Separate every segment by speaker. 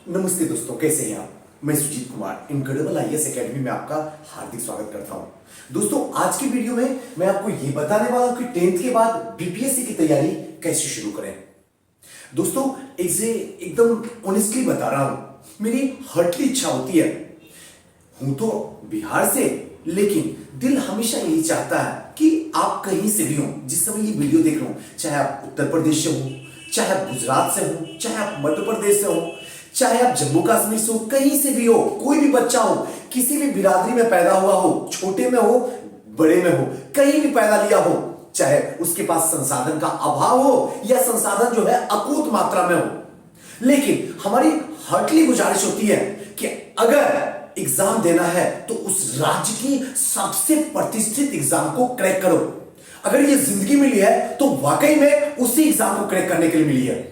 Speaker 1: नमस्ते दोस्तों, कैसे हैं आप। मैं Sujeet Kumar incredible IAS academy में आपका हार्दिक स्वागत करता हूं। दोस्तों, आज की वीडियो में मैं आपको ये बताने वाला हूं कि 10th के बाद बीपीएससी की तैयारी कैसे शुरू करें। दोस्तों, इसे एकदम ऑनेस्टली बता रहा हूं, मेरी हर्टली इच्छा होती है। हूं तो बिहार से, लेकिन दिल हमेशा यही चाहता है कि आप कहीं से भी हो, जिस समय ये वीडियो देख रहे हो, चाहे आप उत्तर प्रदेश से हो, चाहे आप गुजरात से हो, चाहे आप मध्य प्रदेश से हो, चाहे आप जम्मू कश्मीर से हो, कहीं से भी हो, कोई भी बच्चा हो, किसी भी बिरादरी में पैदा हुआ हो, छोटे में हो, बड़े में हो, कहीं भी पैदा लिया हो, चाहे उसके पास संसाधन का अभाव हो या संसाधन जो है अकूत मात्रा में हो, लेकिन हमारी हर्टली गुजारिश होती है कि अगर एग्जाम देना है तो उस राज्य की सबसे प्रतिष्ठित एग्जाम को क्रैक करो। अगर ये जिंदगी मिली है तो वाकई में उसी एग्जाम को क्रैक करने के लिए मिली है।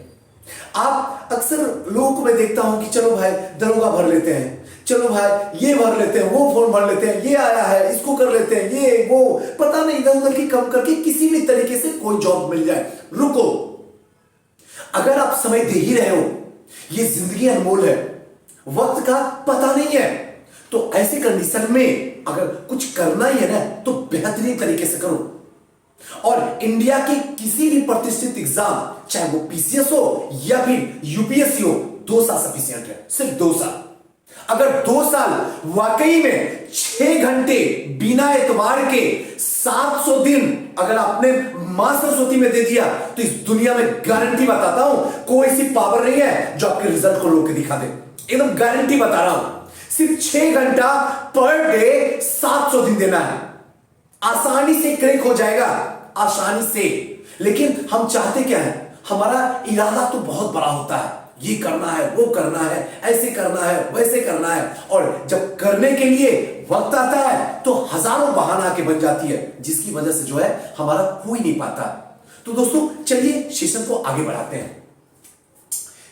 Speaker 1: आप अक्सर लोगों को मैं देखता हूं कि चलो भाई दरोगा भर लेते हैं, चलो भाई ये भर लेते हैं, वो फॉर्म भर लेते हैं, ये आया है इसको कर लेते हैं, ये वो पता नहीं इधर उधर की कम करके किसी भी तरीके से कोई जॉब मिल जाए। रुको, अगर आप समय दे ही रहे हो, ये जिंदगी अनमोल है, वक्त का पता नहीं है, तो ऐसे कंडीशन में अगर कुछ करना ही है ना तो बेहतरीन तरीके से करो। और इंडिया के किसी भी प्रतिष्ठित एग्जाम, चाहे वो पीसीएस हो या फिर यूपीएससी हो, 2 साल सफिशिएंट है, सिर्फ 2 साल। अगर 2 साल वाकई में 6 घंटे बिना एतबार के 700 दिन अगर आपने मां सरस्वती में दे दिया तो इस दुनिया में गारंटी बताता हूं कोई सी पावर नहीं है जो आपके रिजल्ट को रोक के दिखा दे। एकदम गारंटी बता रहा हूं, सिर्फ 6 घंटा पर डे 700 दिन देना है, आसानी से क्रैक हो जाएगा, आसानी से। लेकिन हम चाहते क्या है, हमारा इरादा तो बहुत बड़ा होता है, ये करना है, वो करना है, ऐसे करना है, वैसे करना है, और जब करने के लिए वक्त आता है तो हजारों बहाना के बन जाती है, जिसकी वजह से जो है हमारा हो ही नहीं पाता। तो दोस्तों, चलिए सेशन को आगे बढ़ाते हैं।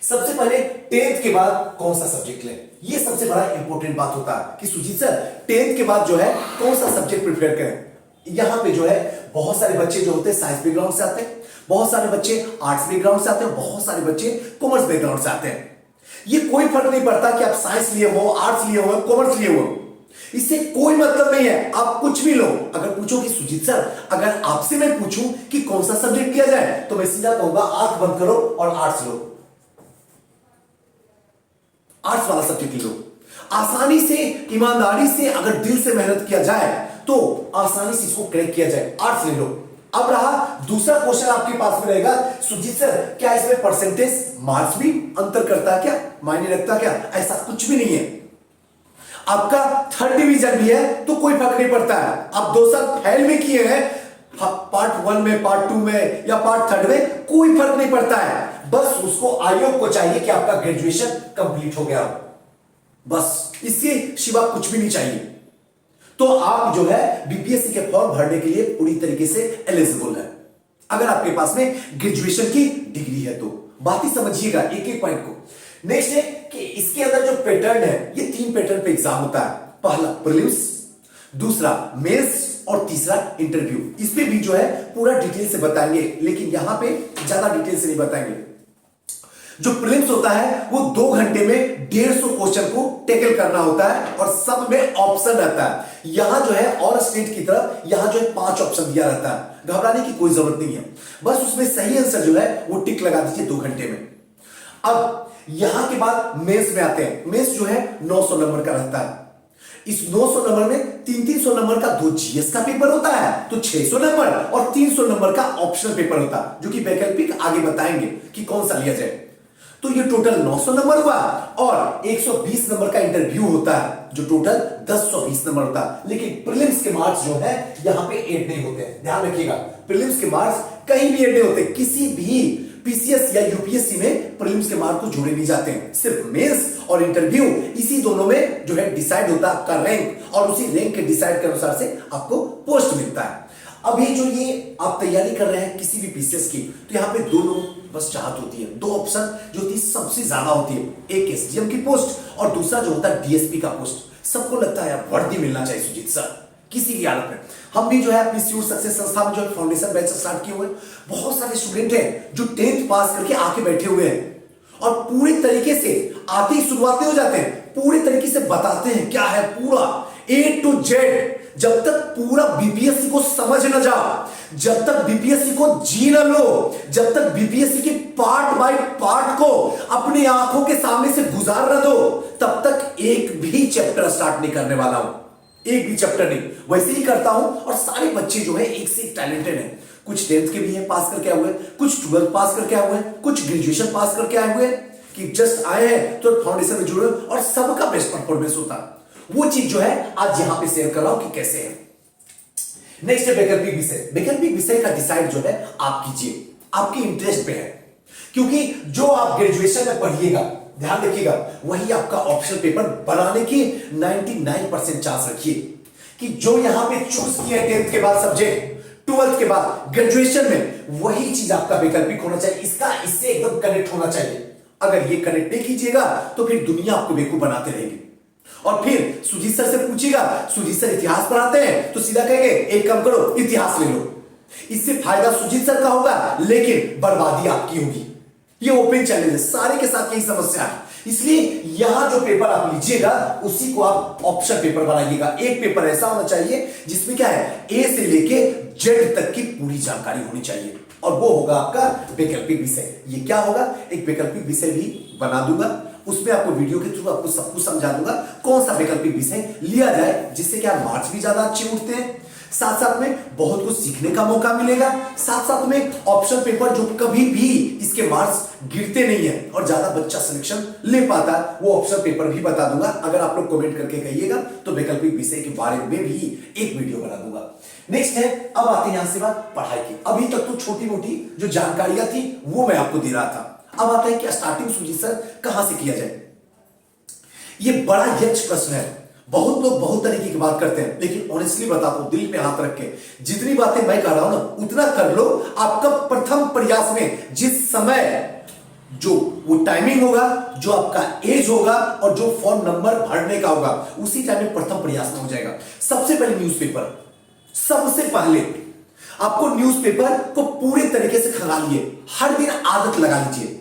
Speaker 1: सबसे पहले 10th के बाद कौन सा सब्जेक्ट लें, ये सबसे बड़ा इंपॉर्टेंट बात होता है कि सुजीत सर 10th के बाद जो है कौन सा सब्जेक्ट प्रिफेयर करें। यहां पे जो है बहुत सारे बच्चे जो होते हैं साइंस बैकग्राउंड से आते हैं, बहुत सारे बच्चे आर्ट्स बैकग्राउंड से आते हैं, बहुत सारे बच्चे कॉमर्स बैकग्राउंड से आते हैं। ये कोई फर्क नहीं पड़ता कि आप साइंस लिए हो, आर्ट्स लिए हो, कॉमर्स लिए हो, इससे कोई मतलब नहीं है, आप कुछ भी लो। अगर पूछो कि सुजीत सर अगर आपसे मैं पूछूं कि कौन सा सब्जेक्ट लिया जाए, तो मैं सीधा कहूंगा आंख बंद करो और आर्ट्स लो, आर्ट्स वाला सब्जेक्ट लो। आसानी से, ईमानदारी से, अगर दिल से मेहनत किया जाए तो आसानी से इसको क्रैक किया जाए, आर्ट्स ले लो। अब रहा दूसरा क्वेश्चन आपके पास में रहेगा, सुजीत सर क्या इसमें परसेंटेज मार्क्स भी अंतर करता है क्या, मायने रखता क्या? ऐसा कुछ भी नहीं है। आपका 3rd डिवीजन भी है तो कोई फर्क नहीं पड़ता है, आप 2 साल फेल में किए हैं, पार्ट 1 में, पार्ट 2 में या पार्ट 3rd में, कोई फर्क नहीं पड़ता है। बस उसको आयोग को चाहिए कि आपका ग्रेजुएशन कंप्लीट हो गया, बस इसके सिवा कुछ भी नहीं चाहिए। तो आप जो है बीपीएससी के फॉर्म भरने के लिए पूरी तरीके से एलिजिबल है, अगर आपके पास में ग्रेजुएशन की डिग्री है तो। बात ही समझिएगा एक एक पॉइंट को। नेक्स्ट है कि इसके अंदर जो पैटर्न है, ये 3 पैटर्न पे एग्जाम होता है। पहला प्रीलिम्स, दूसरा मेंस और तीसरा इंटरव्यू। इस पे भी जो है पूरा डिटेल से बताएंगे, लेकिन यहां पे ज्यादा डिटेल से नहीं बताएंगे। जो प्रीलिम्स होता है वो 2 घंटे में 150 क्वेश्चन को टैकल करना होता है और सब में ऑप्शन रहता है। यहां जो है और स्टेट की तरफ यहां जो है 5 ऑप्शन दिया रहता है, घबराने की कोई जरूरत नहीं है, बस उसमें सही आंसर जो है वो टिक लगा दीजिए 2 घंटे में। अब यहां के बाद मेंस में आते हैं। मेंस जो है 900 नंबर का रहता है। इस 900 नंबर में 300 नंबर का 2 जीएस का पेपर होता है, तो 600 नंबर और 300 नंबर का ऑप्शनल पेपर होता है, जो कि वैकल्पिक आगे बताएंगे कि कौन सा लिया जाए। तो ये टोटल 900 नंबर हुआ और 120 नंबर का इंटरव्यू होता है, जो टोटल 1020 नंबर होता है। लेकिन प्रीलिम्स के मार्क्स जो है यहां पे ऐड नहीं होते हैं, ध्यान रखिएगा। प्रीलिम्स के मार्क्स कहीं भी ऐड नहीं होते, किसी भी पीसीएस या यूपीएससी में प्रीलिम्स के मार्क्स को जोड़े नहीं जाते हैं। सिर्फ मेंस और इंटरव्यू, इसी दोनों में जो है डिसाइड होता है आपका रैंक, और उसी रैंक के डिसाइड के अनुसार से आपको पोस्ट मिलता है। अभी जो ये आप तैयारी कर रहे हैं किसी भी पीसीएस की, तो यहाँ पे 2 लोग बस चाहत होती है, 2 ऑप्शन जो होती है सबसे ज्यादा होती है, एक एसडीएम की पोस्ट और दूसरा जो होता है डीएसपी का पोस्ट। सबको लगता है वर्दी मिलना चाहिए सुजीत सर किसी भी हालत में। हम भी जो है अपनी स्यूर सक्सेस संस्था में जो फाउंडेशन बैच स्टार्ट किए हुए, बहुत सारे स्टूडेंट हैं जो 10th पास करके आके बैठे हुए हैं और पूरे तरीके से आते ही शुरुआत नहीं हो जाते हैं, पूरे तरीके से बताते हैं क्या है पूरा A to Z। जब तक पूरा बीपीएससी को समझ न जाओ, जब तक बीपीएससी को जी न लो, जब तक बीपीएससी के पार्ट बाय पार्ट को अपनी आंखों के सामने से गुजार न दो, तब तक एक भी चैप्टर स्टार्ट नहीं करने वाला हूं, एक भी चैप्टर नहीं। वैसे ही करता हूं और सारे बच्चे जो है एक से एक टैलेंटेड हैं। कुछ 10th के भी हैं पास करके आए हुए, कुछ 12th पास करके आए हुए, कुछ ग्रेजुएशन पास करके आए हुए, कि जस्ट आए हैं तो फाउंडेशन में जुड़े और सबका बेस्ट परफॉर्मेंस होता है। वो चीज जो है आज यहां पे शेयर कर रहा हूं कि कैसे है। नेक्स्ट है वैकल्पिक विषय। वैकल्पिक विषय का डिसाइड जो है आप कीजिए, आपके इंटरेस्ट पे है, क्योंकि जो आप ग्रेजुएशन में पढ़िएगा, ध्यान रखिएगा, वही आपका ऑप्शनल पेपर बनाने की 99% चांस रखिए। कि जो यहां पे चूज किया 10th के बाद सब्जेक्ट, 12th के बाद ग्रेजुएशन में, वही चीज आपका वैकल्पिक होना चाहिए, इसका इससे एकदम कनेक्ट होना चाहिए। अगर ये कनेक्ट नहीं कीजिएगा तो फिर दुनिया आपको बेवकूफ बनाते रहेगी। और फिर सुजीत सर से पूछिएगा, सुजीत सर इतिहास पढ़ाते हैं, तो सीधा कहेंगे एक काम करो इतिहास ले लो। इससे फायदा सुजीत सर का होगा, लेकिन बर्बादी आपकी होगी। ये ओपन चैलेंज है, सारे के साथ यही समस्या है। इसलिए यहां जो पेपर आप लीजिएगा उसी को आप ऑप्शन पेपर बनाइएगा। एक पेपर ऐसा होना चाहिए जिसमें क्या है, ए से लेके जेड तक की पूरी जानकारी होनी चाहिए, और वो होगा आपका वैकल्पिक विषय। ये क्या होगा, एक वैकल्पिक विषय भी बना दूंगा, उसमें आपको वीडियो के थ्रू आपको सब कुछ समझा दूंगा कौन सा वैकल्पिक विषय लिया जाए, जिससे क्या मार्क्स भी ज्यादा अच्छे उठते हैं, साथ साथ में बहुत कुछ सीखने का मौका मिलेगा, साथ साथ में ऑप्शन पेपर जो कभी भी इसके मार्क्स गिरते नहीं है और ज्यादा बच्चा सिलेक्शन ले पाता है, वो ऑप्शन पेपर भी बता दूंगा। अगर आप लोग कमेंट करके कहिएगा तो वैकल्पिक विषय के बारे में भी एक वीडियो बना दूंगा। नेक्स्ट है, अब आते हैं यहां से बात पढ़ाई की। अभी तक तो छोटी मोटी जो जानकारियां थी वो मैं आपको दे रहा था। अब आता है कि स्टार्टिंग सुजीत सर कहां से किया जाए। ये बड़ा यक्ष प्रश्न है। बहुत लोग बहुत तरीके की बात करते हैं, लेकिन ऑनेस्टली बताता हूं, दिल पे हाथ रख के, जितनी बातें मैं कर रहा हूं ना उतना कर लो। आपका प्रथम प्रयास में जिस समय जो वो टाइमिंग होगा, जो आपका एज होगा और जो फॉर्म नंबर भरने का होगा, उसी टाइम में प्रथम प्रयास में हो जाएगा। सबसे पहले न्यूज़पेपर, सबसे पहले आपको न्यूज़पेपर को पूरे तरीके से खंगालिए, हर दिन आदत लगा लीजिए।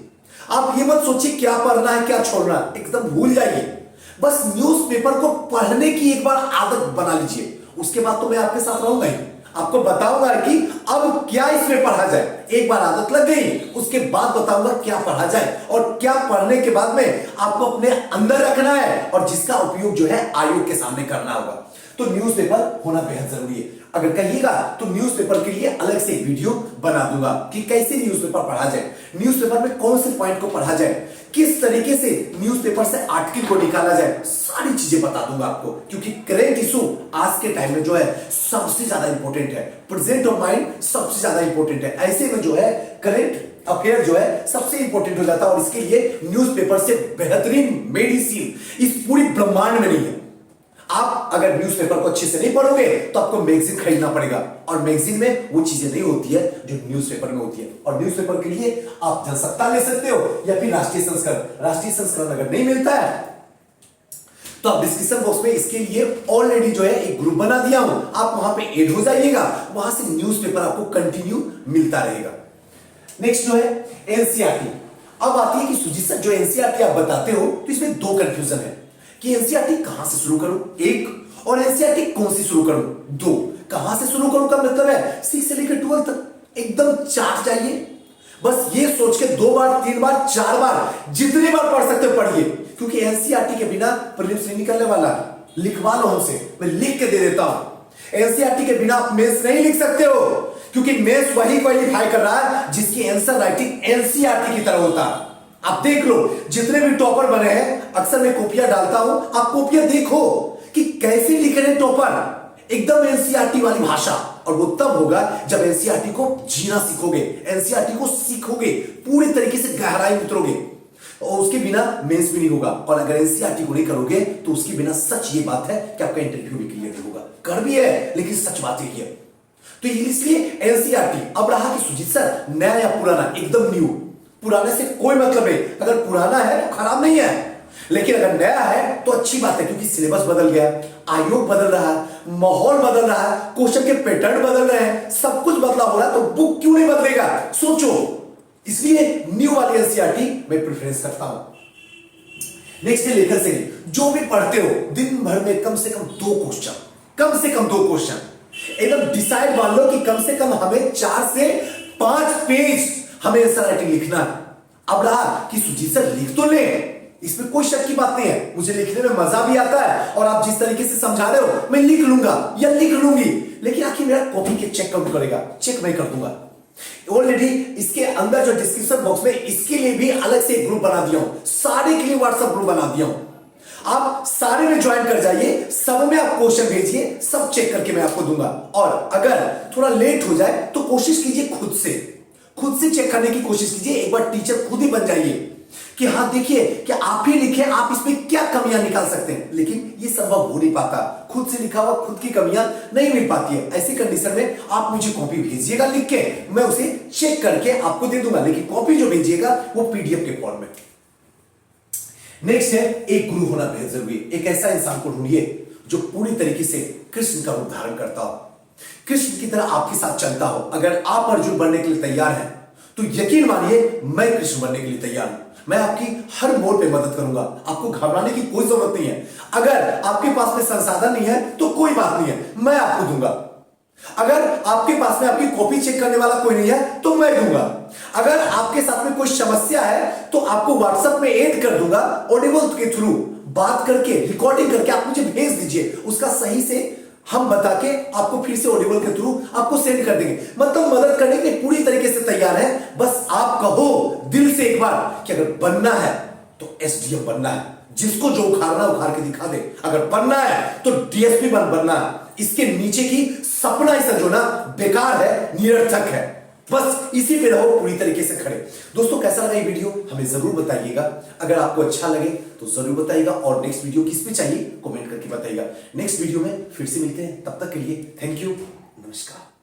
Speaker 1: आप ये मत सोचिए क्या पढ़ना है क्या छोड़ना है, एकदम भूल जाइए। बस न्यूज़पेपर को पढ़ने की एक बार आदत बना लीजिए। उसके बाद तो मैं आपके साथ रहूंगा ही, आपको बताऊंगा कि अब क्या इसमें पढ़ा जाए। एक बार आदत लग गई, उसके बाद बताऊंगा क्या पढ़ा जाए और क्या पढ़ने के बाद में आपको अपने अंदर रखना है और जिसका उपयोग जो है आयोग के सामने करना होगा। तो न्यूज़पेपर होना बेहद जरूरी है। अगर कहिएगा तो न्यूज़पेपर के लिए अलग से वीडियो बना दूंगा कि कैसे न्यूज़पेपर पढ़ा जाए, न्यूज़पेपर में कौन से पॉइंट को पढ़ा जाए, किस तरीके से न्यूज़पेपर से आर्टिकल को निकाला जाए, सारी चीजें बता दूंगा आपको। क्योंकि करंट इशू आज के टाइम में जो है सबसे ज्यादा इंपॉर्टेंट है, प्रेजेंट ऑफ माइंड सबसे ज्यादा इंपॉर्टेंट है। ऐसे में जो है करंट अफेयर जो है सबसे इंपॉर्टेंट हो जाता है और इसके लिए न्यूज़पेपर से बेहतरीन मेडिसिन इस पूरी ब्रह्मांड में नहीं है। आप अगर न्यूज़पेपर को अच्छे से नहीं पढ़ोगे तो आपको मैगजीन खरीदना पड़ेगा, और मैगजीन में वो चीजें नहीं होती है जो न्यूज़पेपर में होती है। और न्यूज़पेपर के लिए आप जनसत्ता ले सकते हो या फिर राष्ट्रीय संस्करण। राष्ट्रीय संस्करण अगर नहीं मिलता है तो आप डिस्क्रिप्शन बॉक्स में इसके लिए ऑलरेडी जो है एक ग्रुप बना दिया हूं, आप वहां पे ऐड हो जाइएगा, वहां से न्यूज़पेपर आपको कंटिन्यू मिलता रहेगा। नेक्स्ट जो है एनसीईआरटी। अब आती है कि सुजीत सर जो एनसीईआरटी आप बताते हो तो इसमें दो कंफ्यूजन है कि एनसीईआरटी कहां से शुरू करूं, एक, और एनसीईआरटी कौन सी शुरू करूं, दो। कहां से शुरू करूं का मतलब है 6 से लेकर 12 तक एकदम चार्ज चाहिए। बस ये सोच के 2 बार 3 बार 4 बार जितनी बार पढ़ सकते हो पढ़िए, क्योंकि एनसीईआरटी के बिना प्रीलिम्स नहीं निकलने वाला। लिखवा लो हमसे, मैं लिख के दे देता हूं। एनसीईआरटी के बिना आप मेंस नहीं लिख सकते हो, क्योंकि मेंस वही क्वालिफाई कर रहा है जिसकी आंसर राइटिंग एनसीईआरटी की तरह होता है। आप देख लो जितने भी टॉपर बने हैं, अक्सर मैं कॉपियां डालता हूं, आप कॉपियां देखो कि कैसे लिख रहे टॉपर, एकदम एनसीईआरटी वाली भाषा। और वो तब होगा जब एनसीईआरटी को जीना सीखोगे, एनसीईआरटी को सीखोगे, पूरी तरीके से गहराई में उतरोगे, और उसके बिना मेंस भी नहीं होगा। और अगर एनसीईआरटी को नहीं करोगे तो उसके बिना सच ये बात है कि आपका इंटरव्यू भी क्लियर नहीं होगा। कर भी है लेकिन सच बात यही है। तो इसलिए एनसीईआरटी। अब रहा कि सुजीत सर नया या पुराना, एकदम न्यू। पुराने से कोई मतलब नहीं, अगर पुराना है तो खराब नहीं है, लेकिन अगर नया है तो अच्छी बात है, क्योंकि सिलेबस बदल गया, आयोग बदल रहा है, माहौल बदल रहा है, क्वेश्चन के पैटर्न बदल रहे हैं, सब कुछ बदला हो रहा है, तो बुक क्यों नहीं बदलेगा। सोचो इसलिए न्यू वाली एनसीईआरटी मैं प्रेफरेंस करता हूं। नेक्स्ट है लेखन शैली। जो भी पढ़ते हो दिन भर में कम से कम 2 क्वेश्चन, कम से कम 2 क्वेश्चन एकदम डिसाइड मान लो कि कम से कम हमें 4 से 5 पेज हमें आंसर राइटिंग लिखना है। अब रहा कि सुजीत सर लिख तो ले, इसमें कोई शक की बात नहीं है, मुझे लिखने में मजा भी आता है और आप जिस तरीके से समझा रहे हो मैं लिख लूंगा या लिख लूंगी, लेकिन आखिर मेरा कॉपी के चेक कौन करेगा? चेक मैं कर दूंगा। ऑलरेडी इसके अंदर जो डिस्क्रिप्शन बॉक्स में इसके लिए भी अलग से एक ग्रुप बना दिया हूं, सारे के लिए व्हाट्सएप ग्रुप बना दिया हूं। आप सारे में ज्वाइन कर जाइए, सब में आप क्वेश्चन भेजिए, सब चेक करके मैं आपको दूंगा। और अगर थोड़ा लेट हो जाए तो कोशिश कीजिए खुद से चेक करने की कोशिश कीजिए। एक बार टीचर खुद ही बन जाइए कि हाँ देखिए कि आप ही लिखे, आप इसमें क्या कमियां निकाल सकते हैं, लेकिन ये संभव हो नहीं पाता। खुद से लिखा हुआ खुद की कमियां नहीं मिल पाती है। ऐसी कंडीशन में आप मुझे कॉपी भेजिएगा लिख के, मैं उसे चेक करके आपको दे दूंगा, लेकिन कॉपी जो भेजिएगा वो पीडीएफ के फॉर्म में। नेक्स्ट है एक गुरु होना बेहद जरूरी। एक ऐसा इंसान को ढूंढिए जो पूरी तरीके से कृष्ण का रूप धारण करता हो, कृष्ण की तरह आपके साथ चलता हो। अगर आप अर्जुन बनने के लिए तैयार हैं तो यकीन मानिए मैं कृष्ण बनने के लिए तैयार हूं। मैं आपकी हर मोड़ पे मदद करूंगा, आपको घबराने की कोई जरूरत नहीं है। अगर आपके पास में संसाधन नहीं है तो कोई बात नहीं है, मैं आपको दूंगा। अगर आपके पास में आपकी कॉपी चेक करने वाला कोई नहीं है तो मैं दूंगा। अगर आपके साथ में कोई समस्या है तो आपको व्हाट्सएप में ऐड कर दूंगा, ऑडिबल के थ्रू बात करके रिकॉर्डिंग करके आप मुझे भेज दीजिए, उसका सही से हम बता के आपको फिर से ऑडिबल के थ्रू आपको सेंड कर देंगे। मतलब मदद करने के लिए पूरी तरीके से तैयार है। बस आप कहो दिल से एक बार कि अगर बनना है तो एसडीएम बनना है, जिसको जो उखाड़ना उखाड़ के दिखा दे। अगर बनना है तो डीएसपी बनना है। इसके नीचे की सपना ही संजोना बेकार है, निरर्थक है। बस इसी पे रहो पूरी तरीके से खड़े। दोस्तों कैसा लगा ये वीडियो हमें जरूर बताइएगा। अगर आपको अच्छा लगे तो जरूर बताइएगा, और नेक्स्ट वीडियो किस पे चाहिए कमेंट करके बताइएगा। नेक्स्ट वीडियो में फिर से मिलते हैं, तब तक के लिए थैंक यू, नमस्कार।